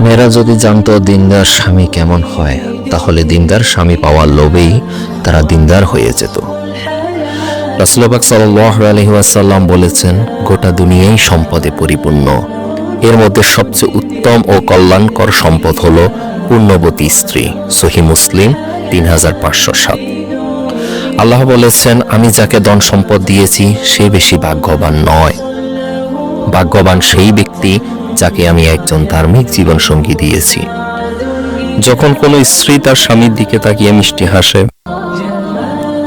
মেয়েরা যদি জানতো দিনদার স্বামী কেমন হয়, তাহলে দিনদার স্বামী পাওয়ার লোভেই তারা দিনদার হয়ে যেত। রাসূল পাক সাল্লাল্লাহু আলাইহি ওয়াসাল্লাম বলেছেন, গোটা দুনিয়াই সম্পদে পরিপূর্ণ। এর মধ্যে সবচেয়ে উত্তম ও কল্যাণকর সম্পদ হলো পুণ্যবতী স্ত্রী। সহিহ মুসলিম 3507। আল্লাহ বলেছেন, আমি যাকে ধন সম্পদ দিয়েছি সে বেশি ভাগ্যবান নয়। ভাগ্যবান সেই ব্যক্তি যাকে আমি একজন ধার্মিক জীবনসঙ্গী দিয়েছি। যখন কোনো স্ত্রী তার স্বামীর দিকে তাকিয়ে মিষ্টি হাসে,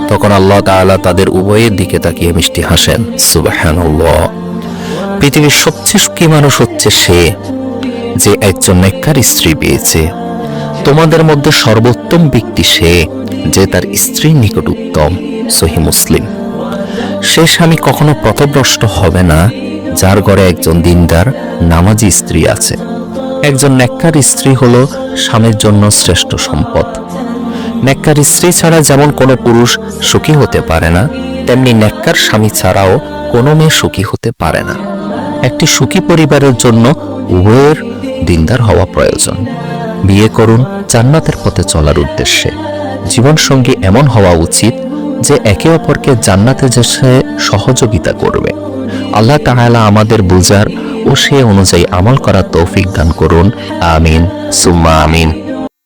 তখন আল্লাহ তাআলা তাদের উভয়ের দিকে তাকিয়ে মিষ্টি হাসেন। সুবহানাল্লাহ। পৃথিবীর সবচেয়ে সুখী মানুষ হচ্ছে সে যে একজন নেককার স্ত্রী পেয়েছে। তোমাদের মধ্যে সর্বোত্তম ব্যক্তি সে যে তার স্ত্রীর নিকট উত্তম। সহিহ মুসলিম। সে স্বামী কখনো পথভ্রষ্ট হবে না যার ঘরে একজন দিনদার নামাজি স্ত্রী আছে। একজন নেককার স্ত্রী হলো স্বামীর জন্য শ্রেষ্ঠ সম্পদ। নেককার স্ত্রী ছাড়া যেমন কোনো পুরুষ সুখী হতে পারে না, তেমনি নেককার স্বামী ছাড়াও কোনো মেয়ে সুখী হতে পারে না। একটি সুখী পরিবারের জন্য উভয়ের দিনদার হওয়া প্রয়োজন। বিয়ে করুন জান্নাতের পথে চলার উদ্দেশ্যে। জীবনসঙ্গী এমন হওয়া উচিত যে একে অপরকে জান্নাতে যেতে সহযোগিতা করবে। আল্লাহ তাআলা আমাদের বুঝার ও সে অনুযায়ী আমল করার তৌফিক দান করুন। আমিন সুম্মা আমিন।